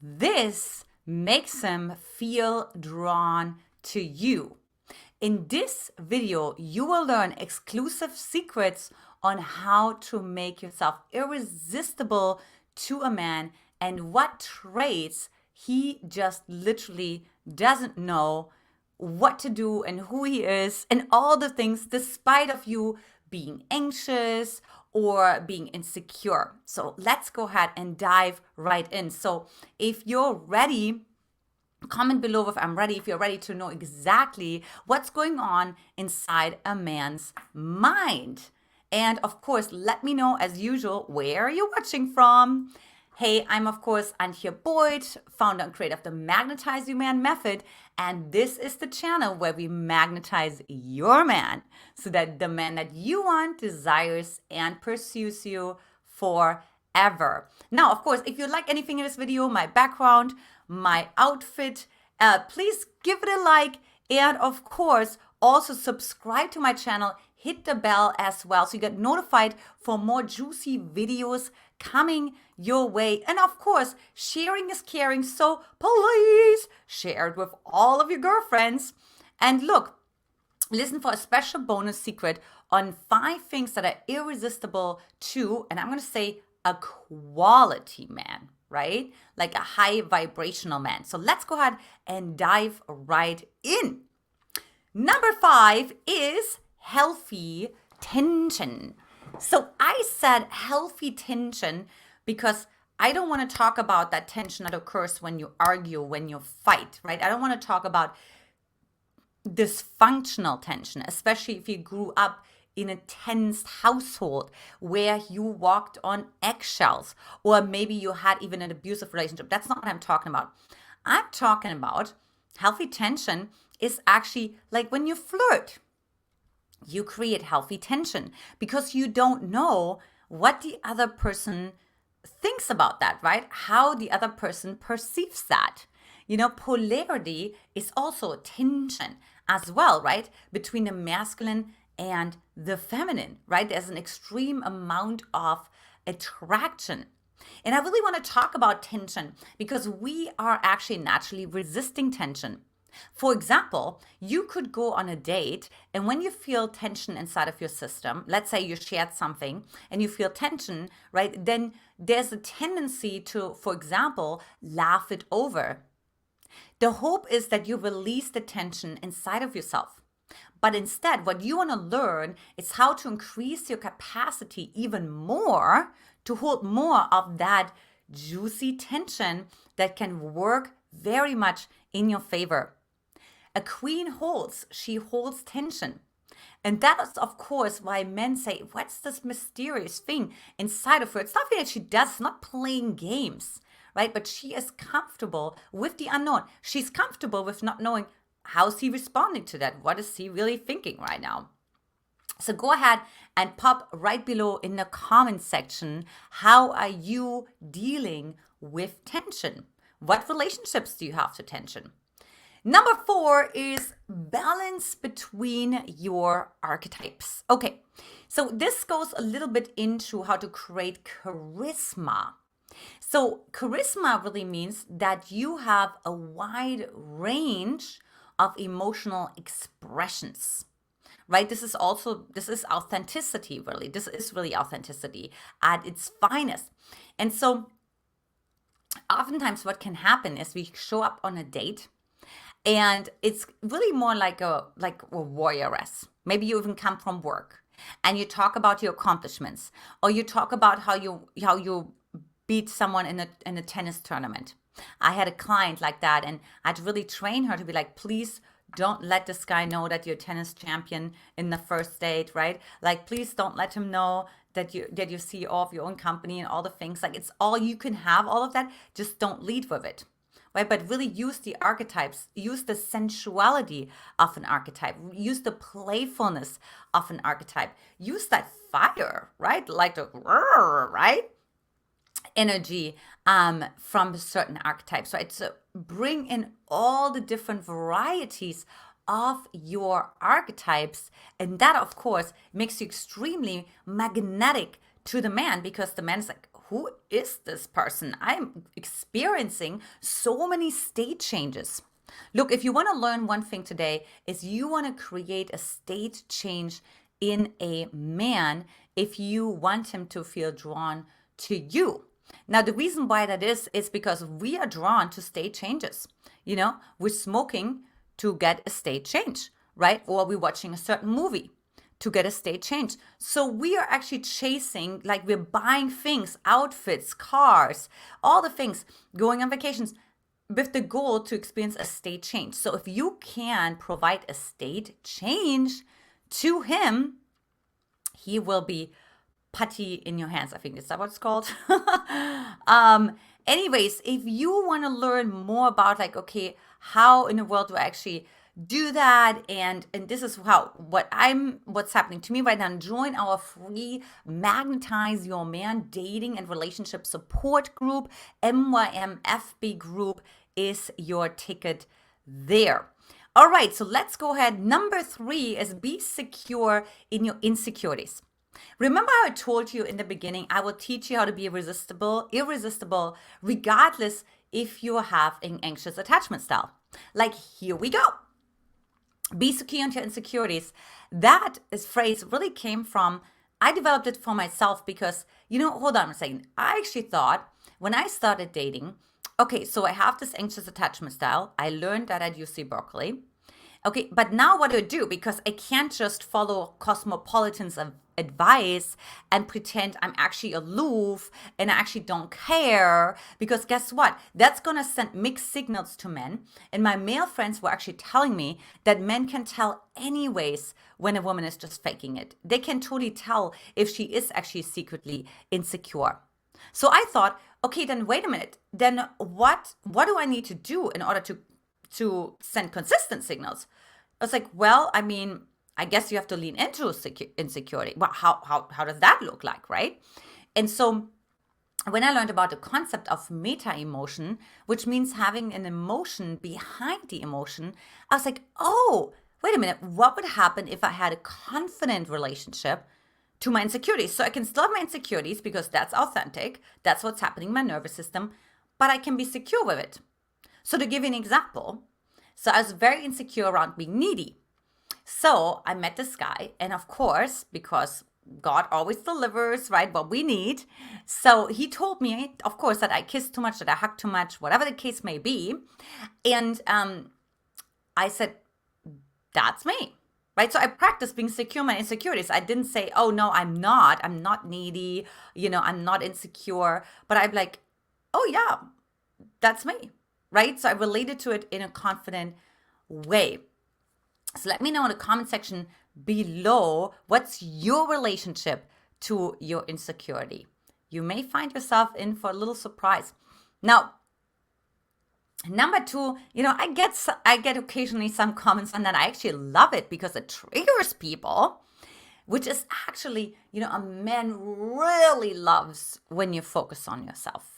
This makes him feel drawn to you. In this video, you will learn exclusive secrets on how to make yourself irresistible to a man and what traits he just literally doesn't know what to do and who he is and all the things despite of you being anxious or being insecure. So let's go ahead and dive right in. So if you're ready, comment below if I'm ready, if you're ready to know exactly what's going on inside a man's mind. And of course, let me know as usual, where are you watching from? Hey, I'm of course Antia, founder and creator of the Magnetize Your Man method. And this is the channel where we magnetize your man so that the man that you want desires and pursues you forever. Now, of course, if you like anything in this video, my background, my outfit, please give it a like. And of course, also subscribe to my channel, hit the bell as well so you get notified for more juicy videos coming your way. And of course, sharing is caring, so please share it with all of your girlfriends. And look, listen for a special bonus secret on 5 things that are irresistible to, and I'm going to say, a quality man, right? Like a high vibrational man. So let's go ahead and dive right in. Number 5 is healthy tension. So I said healthy tension because I don't want to talk about that tension that occurs when you argue, when you fight, right? I don't want to talk about dysfunctional tension, especially if you grew up in a tense household where you walked on eggshells, or maybe you had even an abusive relationship. That's not what I'm talking about. I'm talking about healthy tension is actually like when you flirt. You create healthy tension because you don't know what the other person thinks about that, right? How the other person perceives that. You know, polarity is also tension as well, right? Between the masculine and the feminine, right? There's an extreme amount of attraction. And I really want to talk about tension because we are actually naturally resisting tension. For example, you could go on a date, and when you feel tension inside of your system, let's say you shared something and you feel tension, right? Then there's a tendency to, for example, laugh it over. The hope is that you release the tension inside of yourself. But instead, what you want to learn is how to increase your capacity even more to hold more of that juicy tension that can work very much in your favor. A queen she holds tension. And that is, of course, why men say, what's this mysterious thing inside of her? It's nothing that she does, it's not playing games, right? But she is comfortable with the unknown. She's comfortable with not knowing how's he responding to that. What is he really thinking right now? So go ahead and pop right below in the comment section. How are you dealing with tension? What relationships do you have to tension? Number 4 is balance between your archetypes. Okay, so this goes a little bit into how to create charisma. So charisma really means that you have a wide range of emotional expressions, right? This is authenticity, really. This is really authenticity at its finest. And so oftentimes what can happen is we show up on a date, and it's really more like a warrioress. Maybe you even come from work and you talk about your accomplishments, or you talk about how you beat someone in a tennis tournament. I had a client like that, and I'd really train her to be like, please don't let this guy know that you're a tennis champion in the first date, right? Like, please don't let him know that you're CEO of your own company and all the things. Like, it's all you can have, all of that. Just don't lead with it. Right? But really use the archetypes, use the sensuality of an archetype, use the playfulness of an archetype, use that fire, right? Like the right energy from certain archetypes, right? So bring in all the different varieties of your archetypes, and that of course makes you extremely magnetic to the man, because the man is like, who is this person? I'm experiencing so many state changes. Look, if you want to learn one thing today, is you want to create a state change in a man if you want him to feel drawn to you. Now, the reason why that is because we are drawn to state changes. We're smoking to get a state change, right? Or we're watching a certain movie to get a state change. So we are actually chasing, like we're buying things, outfits, cars, all the things, going on vacations with the goal to experience a state change. So if you can provide a state change to him, he will be putty in your hands. I think is that what it's called? Anyways, if you want to learn more about like, okay, how in the world do I actually do that, and this is what's happening to me right now, join our free Magnetize Your Man dating and relationship support group. MYMFB group is your ticket there. All right, so let's go ahead. Number 3 is be secure in your insecurities. Remember how I told you in the beginning, I will teach you how to be irresistible, regardless if you have an anxious attachment style. Like, here we go. Be secure in your insecurities. That phrase really came from, I developed it for myself because, hold on a second. I actually thought when I started dating, okay, so I have this anxious attachment style. I learned that at UC Berkeley. Okay, but now what do I do? Because I can't just follow cosmopolitan's advice and pretend I'm actually aloof and I actually don't care. Because guess what? That's going to send mixed signals to men. And my male friends were actually telling me that men can tell anyways when a woman is just faking it. They can totally tell if she is actually secretly insecure. So I thought, okay, then wait a minute. Then what do I need to do in order to send consistent signals? I was like, well, I mean, I guess you have to lean into insecurity. Well, how does that look like, right? And so when I learned about the concept of meta emotion, which means having an emotion behind the emotion, I was like, oh, wait a minute, what would happen if I had a confident relationship to my insecurities? So I can still have my insecurities because that's authentic. That's what's happening in my nervous system, but I can be secure with it. So to give you an example, so I was very insecure around being needy. So I met this guy, and of course, because God always delivers, right, what we need. So he told me, of course, that I kissed too much, that I hugged too much, whatever the case may be. And I said, that's me, right? So I practiced being secure in my insecurities. I didn't say, oh, no, I'm not needy, I'm not insecure. But I'm like, oh, yeah, that's me, right? So I related to it in a confident way. So let me know in the comment section below, what's your relationship to your insecurity? You may find yourself in for a little surprise. Now, number 2, I get occasionally some comments on that. I actually love it because it triggers people, which is actually, a man really loves when you focus on yourself.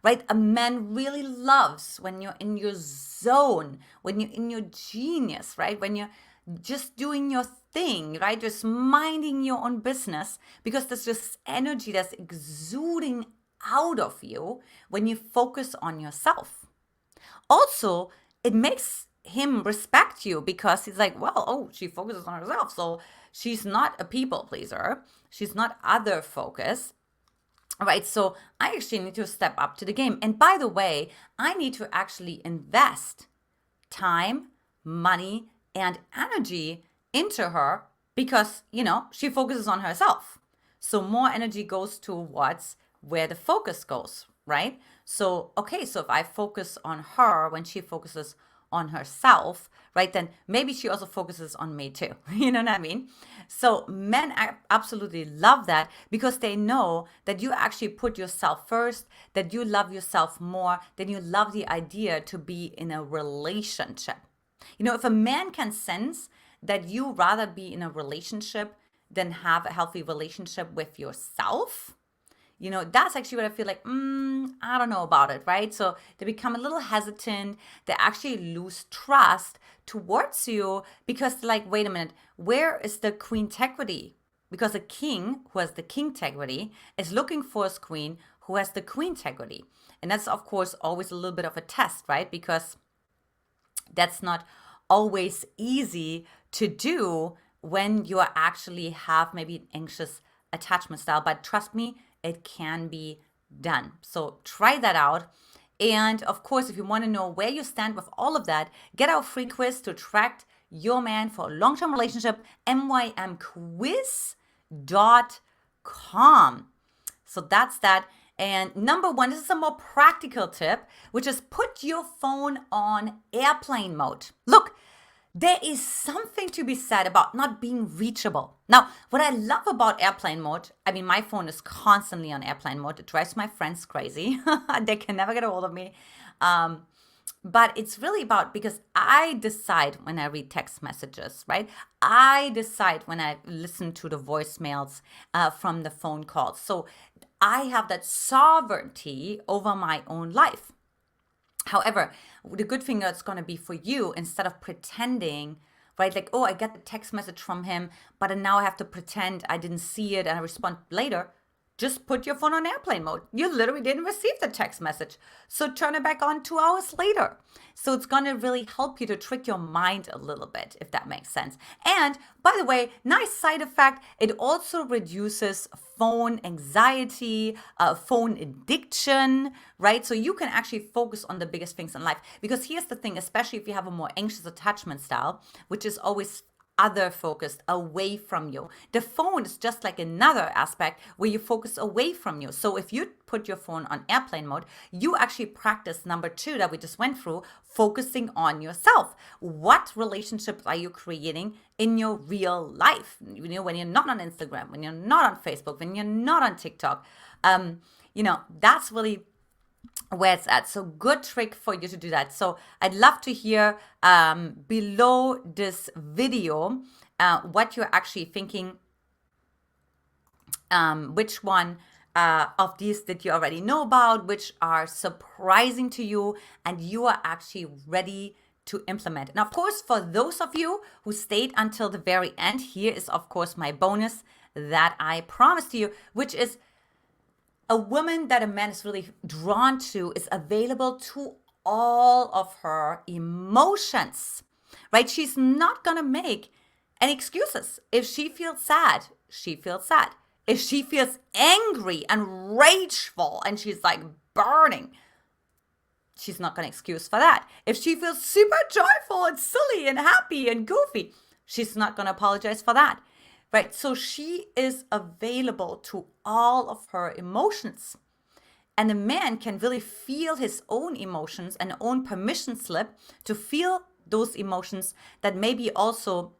Right? A man really loves when you're in your zone, when you're in your genius, right? When you're just doing your thing, right? Just minding your own business, because there's this energy that's exuding out of you when you focus on yourself. Also, it makes him respect you because he's like, well, oh, she focuses on herself. So she's not a people pleaser. She's not other focused. Right, so I actually need to step up to the game. And by the way, I need to actually invest time, money, and energy into her because, she focuses on herself. So more energy goes towards where the focus goes, right? So, okay, so if I focus on her when she focuses on herself, right, then maybe she also focuses on me too. You know what I mean? So men absolutely love that because they know that you actually put yourself first, that you love yourself more, than you love the idea to be in a relationship. If a man can sense that you rather be in a relationship than have a healthy relationship with yourself, that's actually what I feel like, I don't know about it, right? So they become a little hesitant. They actually lose trust towards you because they're like, wait a minute, where is the queen integrity? Because a king who has the king integrity is looking for his queen who has the queen integrity. And that's, of course, always a little bit of a test, right? Because that's not always easy to do when you actually have maybe an anxious attachment style. But trust me, it can be done. So try that out. And of course, if you want to know where you stand with all of that, get our free quiz to attract your man for a long-term relationship, mymquiz.com. So that's that. And number one, this is a more practical tip, which is put your phone on airplane mode. Look, there is something to be said about not being reachable. Now, what I love about airplane mode, I mean, my phone is constantly on airplane mode. It drives my friends crazy. They can never get a hold of me. But it's really about, because I decide when I read text messages, right? I decide when I listen to the voicemails from the phone calls. So I have that sovereignty over my own life. However, the good thing that's going to be for you, instead of pretending, right? Like, oh, I get the text message from him, but now I have to pretend I didn't see it and I respond later. Just put your phone on airplane mode. You literally didn't receive the text message. So turn it back on 2 hours later. So it's going to really help you to trick your mind a little bit, if that makes sense. And by the way, nice side effect, it also reduces phone anxiety, phone addiction, right? So you can actually focus on the biggest things in life. Because here's the thing, especially if you have a more anxious attachment style, which is always other focused, away from you. The phone is just like another aspect where you focus away from you. So if you put your phone on airplane mode, you actually practice number 2 that we just went through, focusing on yourself. What relationships are you creating in your real life? You know, when you're not on Instagram, when you're not on Facebook, when you're not on TikTok, that's really where it's at. So good trick for you to do that. So I'd love to hear below this video what you're actually thinking, which one of these that you already know about, which are surprising to you and you are actually ready to implement. And of course, for those of you who stayed until the very end, here is of course my bonus that I promised you, which is a woman that a man is really drawn to is available to all of her emotions, right? She's not going to make any excuses. If she feels sad, she feels sad. If she feels angry and rageful and she's like burning, she's not going to excuse for that. If she feels super joyful and silly and happy and goofy, she's not going to apologize for that. Right, so she is available to all of her emotions. And a man can really feel his own emotions and own permission slip to feel those emotions that may be also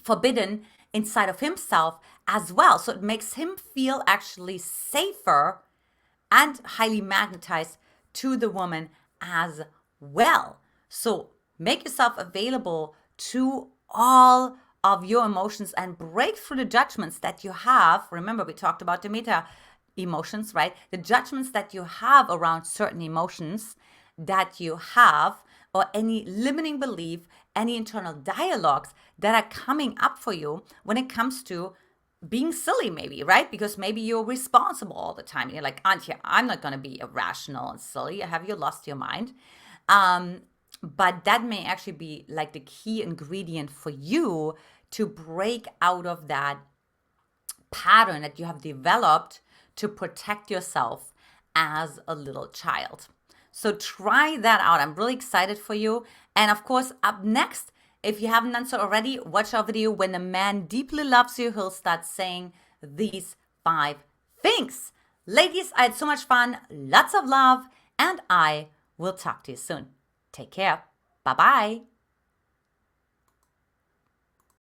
forbidden inside of himself as well. So it makes him feel actually safer and highly magnetized to the woman as well. So make yourself available to all of your emotions and break through the judgments that you have. Remember, we talked about the meta emotions, right? The judgments that you have around certain emotions that you have, or any limiting belief, any internal dialogues that are coming up for you when it comes to being silly, maybe, right? Because maybe you're responsible all the time. You're like, Antia, I'm not going to be irrational and silly. Have you lost your mind? But that may actually be like the key ingredient for you to break out of that pattern that you have developed to protect yourself as a little child. So try that out. I'm really excited for you. And of course, up next, if you haven't done so already, watch our video. When a man deeply loves you, he'll start saying these 5 things. Ladies, I had so much fun. Lots of love. And I will talk to you soon. Take care. Bye-bye.